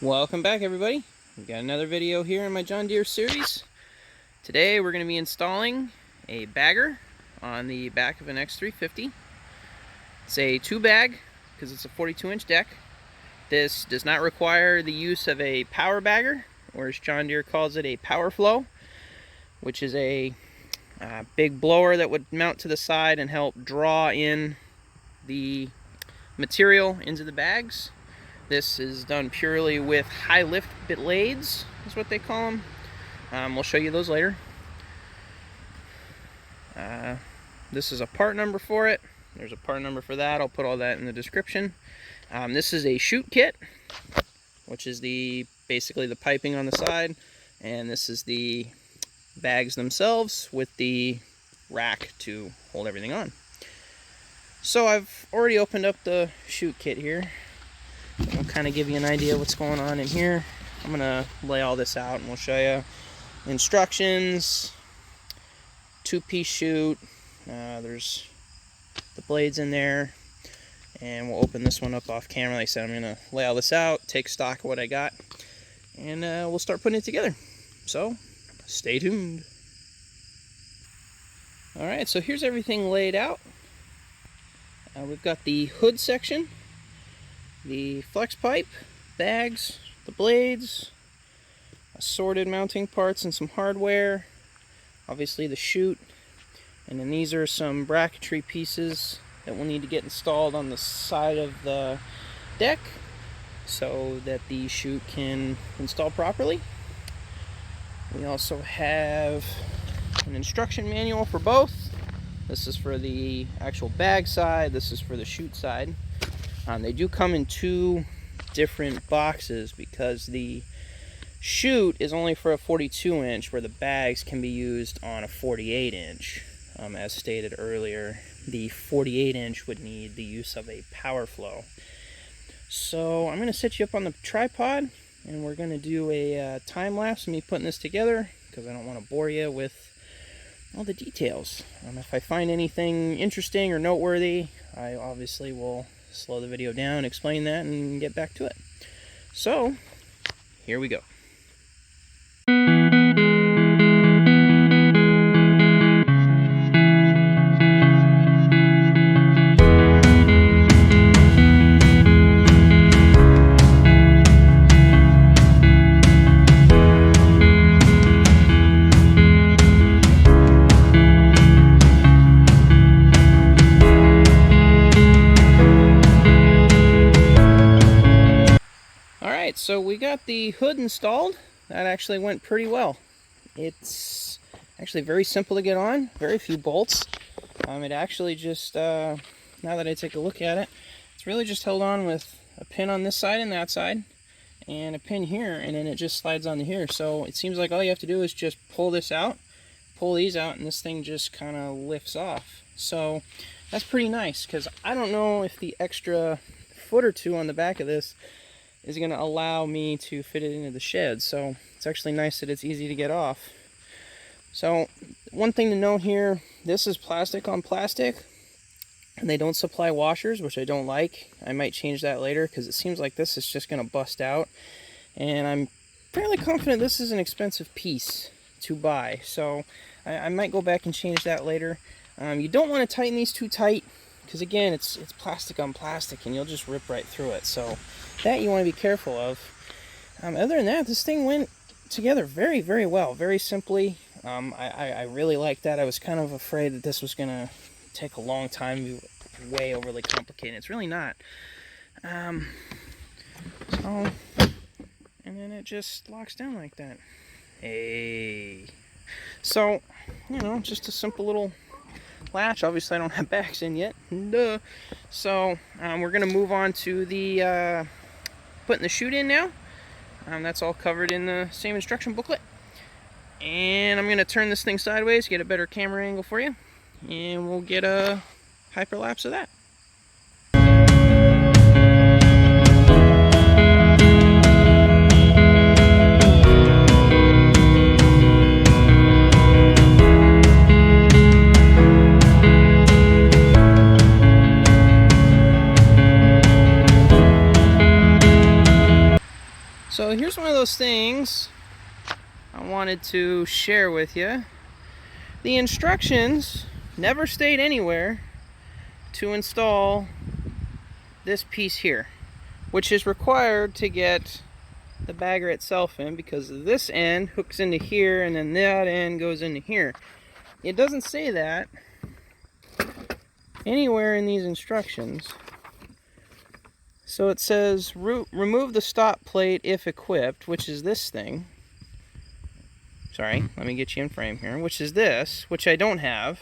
Welcome back, everybody. We've got another video here in my John Deere series. Today we're going to be installing a bagger on the back of an X350. It's a 2-bag because it's a 42-inch deck. This does not require the use of a power bagger, or as John Deere calls it, a power flow, which is a big blower that would mount to the side and help draw in the material into the bags. This is done purely with high lift blades, is what they call them. We'll show you those later. This is a part number for it. There's a part number for that. I'll put all that in the description. This is a chute kit, which is basically the piping on the side, and this is the bags themselves with the rack to hold everything on. So I've already opened up the chute kit here. I'll kind of give you an idea of what's going on in here. I'm going to lay all this out and we'll show you instructions, 2-piece chute, there's the blades in there, and we'll open this one up off camera. Like I said, I'm going to lay all this out, take stock of what I got, and we'll start putting it together. So, stay tuned. Alright, so here's everything laid out. We've got the hood section, the flex pipe, bags, the blades, assorted mounting parts and some hardware, obviously the chute, and then these are some bracketry pieces that we'll need to get installed on the side of the deck so that the chute can install properly. We also have an instruction manual for both. This is for the actual bag side, this is for the chute side. They do come in 2 different boxes because the chute is only for a 42-inch, where the bags can be used on a 48-inch. As stated earlier, the 48-inch would need the use of a power flow. So I'm going to set you up on the tripod, and we're going to do a time lapse of me putting this together because I don't want to bore you with all the details. If I find anything interesting or noteworthy, I obviously will slow the video down, explain that, and get back to it. So, here we go. So we got the hood installed. That actually went pretty well. It's actually very simple to get on, very few bolts. It actually just, now that I take a look at it, it's really just held on with a pin on this side and that side, and a pin here, and then it just slides onto here. So it seems like all you have to do is just pull this out, pull these out, and this thing just kind of lifts off. So that's pretty nice, because I don't know if the extra foot or 2 on the back of this is going to allow me to fit it into the shed. So it's actually nice that it's easy to get off. So one thing to note here, this is plastic on plastic, and they don't supply washers, which I don't like. I might change that later because it seems like this is just going to bust out, and I'm fairly confident this is an expensive piece to buy, so I might go back and change that later. You don't want to tighten these too tight because, again, it's plastic on plastic and you'll just rip right through it. So that you want to be careful of. Other than that, this thing went together very, very well, very simply. I really liked that. I was kind of afraid that this was going to take a long time, be way overly complicated. It's really not. And then it just locks down like that. Hey. So, you know, just a simple little latch. Obviously I don't have bags in yet. Duh. So we're going to move on to the putting the chute in now. That's all covered in the same instruction booklet. And I'm going to turn this thing sideways, get a better camera angle for you, and we'll get a hyperlapse of that. just one of those things I wanted to share with you. The instructions never state anywhere to install this piece here, which is required to get the bagger itself in, because this end hooks into here and then that end goes into here. It doesn't say that anywhere in these instructions. So it says remove the stop plate if equipped, which is this thing. Sorry, let me get you in frame here, which is this, which I don't have.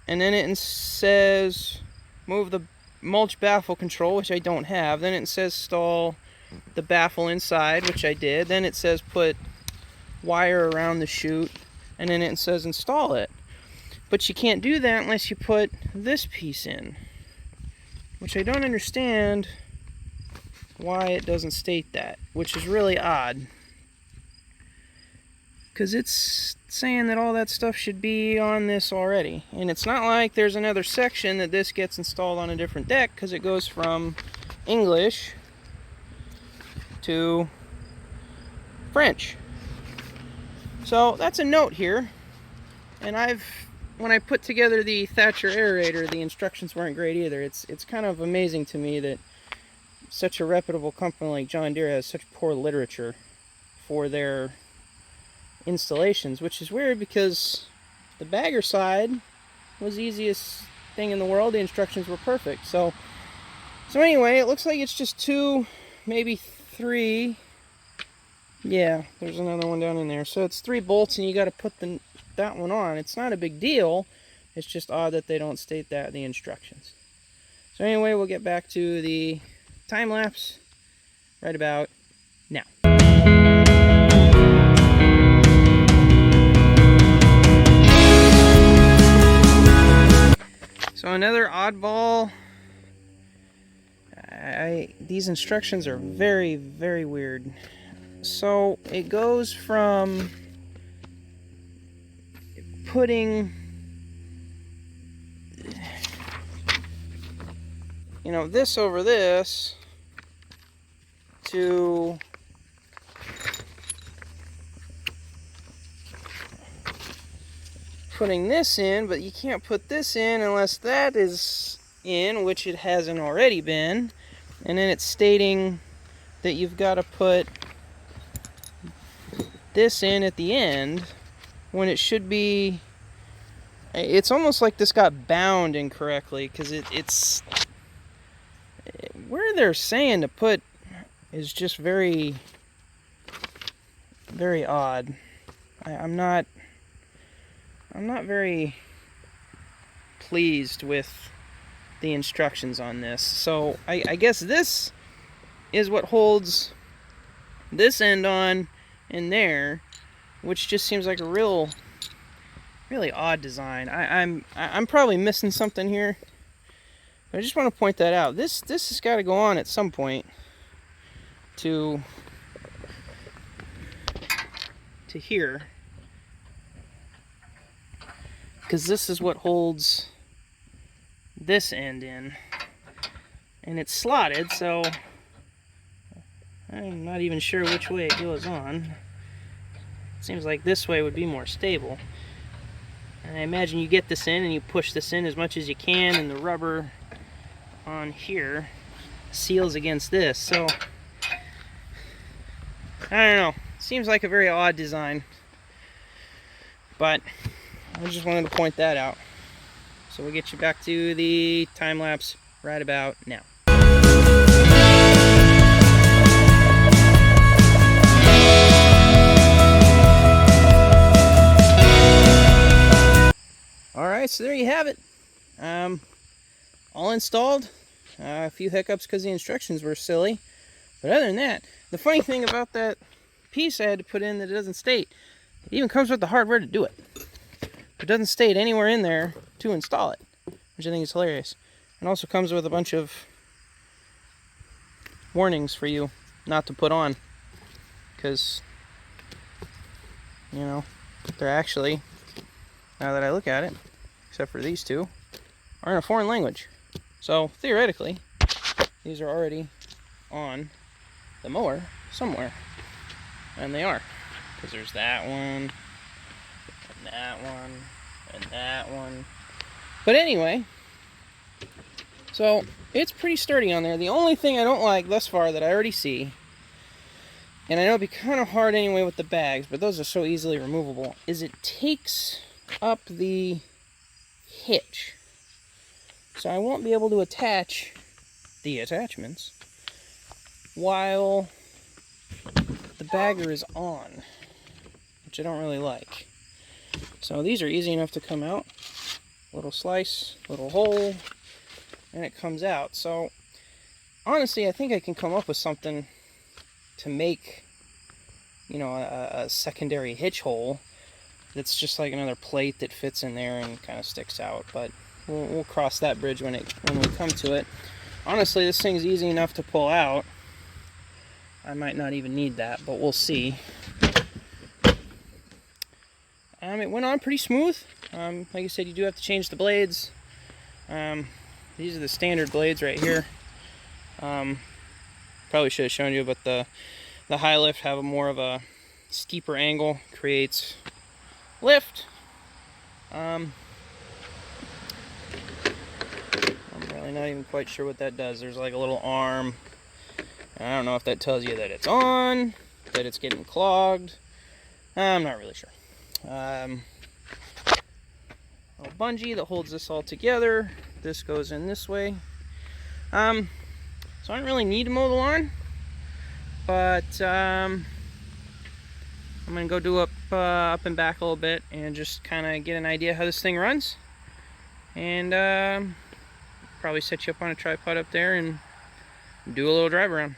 And then it says move the mulch baffle control, which I don't have. Then it says install the baffle inside, which I did. Then it says put wire around the chute, and then it says install it. But you can't do that unless you put this piece in, which I don't understand why it doesn't state that, which is really odd, because it's saying that all that stuff should be on this already. And it's not like there's another section that this gets installed on a different deck, because it goes from English to French. So that's a note here. And when I put together the Thatcher aerator, the instructions weren't great either. It's kind of amazing to me that such a reputable company like John Deere has such poor literature for their installations, which is weird because the bagger side was the easiest thing in the world. The instructions were perfect. So anyway, it looks like it's just 2, maybe 3. Yeah, there's another one down in there. So it's 3 bolts, and you got to put that one on. It's not a big deal. It's just odd that they don't state that in the instructions. So anyway, we'll get back to the time lapse right about now. So another oddball. These instructions are very, very weird. So it goes from putting, this over this to putting this in, but you can't put this in unless that is in, which it hasn't already been. And then it's stating that you've got to put this in at the end when it should be. It's almost like this got bound incorrectly, because it's where they're saying to put is just very, very odd. I'm not very pleased with the instructions on this. So I guess this is what holds this end on in there, which just seems like a really odd design. I'm probably missing something here, but I just want to point that out. This has got to go on at some point to here, because this is what holds this end in, and it's slotted, so I'm not even sure which way it goes on. It seems like this way would be more stable. And I imagine you get this in and you push this in as much as you can, and the rubber on here seals against this. So I don't know. Seems like a very odd design, but I just wanted to point that out. So we'll get you back to the time lapse right about now. Alright, so there you have it. All installed. A few hiccups because the instructions were silly. But other than that, the funny thing about that piece I had to put in that it doesn't state, it even comes with the hardware to do it. It doesn't state anywhere in there to install it, which I think is hilarious. It also comes with a bunch of warnings for you not to put on, because, they're actually, now that I look at it, except for these two, are in a foreign language. So theoretically, these are already on the mower somewhere. And they are, because there's that one, and that one, and that one. But anyway, so it's pretty sturdy on there. The only thing I don't like thus far that I already see, and I know it'd be kind of hard anyway with the bags, but those are so easily removable, is it takes up the hitch. So I won't be able to attach the attachments while the bagger is on, which I don't really like. So these are easy enough to come out. Little slice, little hole, and it comes out. So honestly, I think I can come up with something to make, you know, a secondary hitch hole that's just like another plate that fits in there and kind of sticks out. But we'll cross that bridge when we come to it. Honestly, this thing's easy enough to pull out. I might not even need that, but we'll see. It went on pretty smooth. Like I said, you do have to change the blades. These are the standard blades right here. Probably should have shown you, but the high lift have more of a steeper angle, creates lift. I'm really not even quite sure what that does. There's like a little arm. I don't know if that tells you that it's on, that it's getting clogged. I'm not really sure. A bungee that holds this all together. This goes in this way. So I don't really need to mow the lawn, but I'm gonna go do up and back a little bit and just kind of get an idea how this thing runs, and probably set you up on a tripod up there and do a little drive around.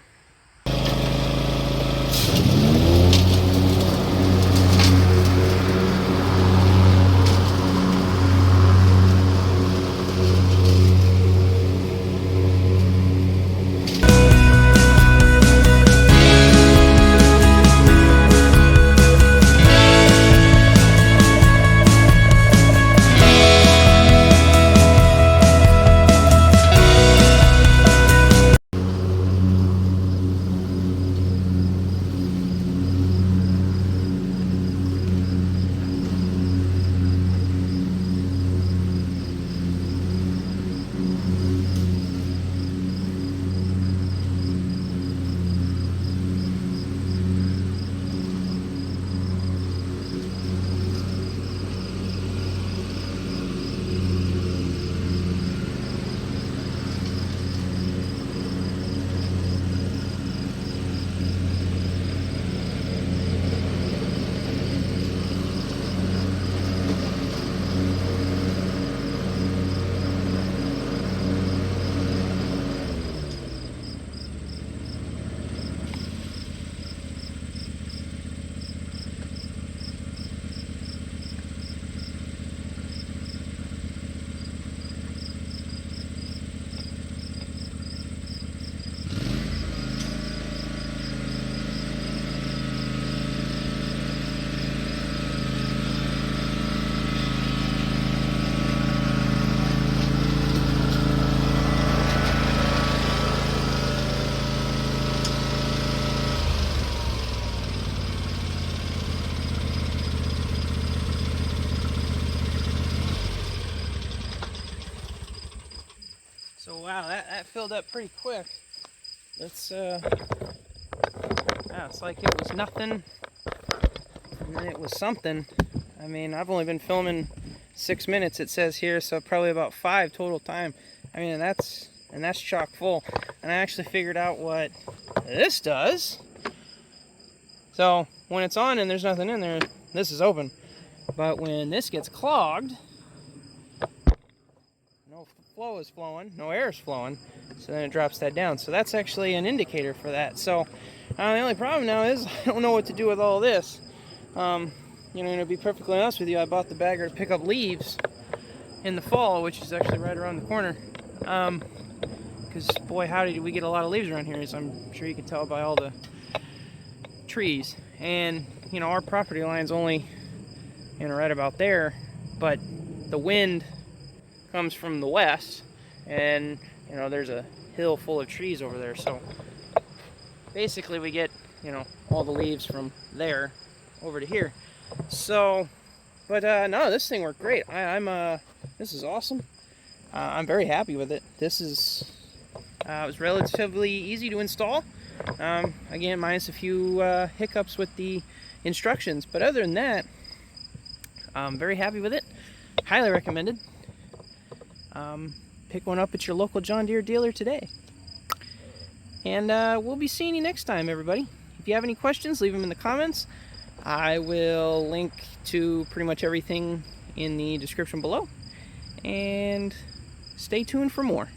So wow, that filled up pretty quick. Let's yeah, it's like it was nothing, and then it was something. I mean, I've only been filming 6 minutes, it says here, so probably about 5 total time. I mean, and that's chock full. And I actually figured out what this does. So when it's on and there's nothing in there, this is open. But when this gets clogged, no flow is flowing, no air is flowing, so then it drops that down. So that's actually an indicator for that. So the only problem now is I don't know what to do with all this. You know, to be perfectly honest with you, I bought the bagger to pick up leaves in the fall, which is actually right around the corner. Because boy, howdy, do we get a lot of leaves around here, as I'm sure you can tell by all the trees. And you know, our property line's only, you know, right about there, but the wind comes from the west, and you know, there's a hill full of trees over there. So basically we get you know, all the leaves from there over to here. So, but no, this thing worked great. This is awesome. I'm very happy with it. This is, it was relatively easy to install. Again, minus a few hiccups with the instructions, but other than that, I'm very happy with it. Highly recommended. Pick one up at your local John Deere dealer today. And we'll be seeing you next time, everybody. If you have any questions, leave them in the comments. I will link to pretty much everything in the description below. And stay tuned for more.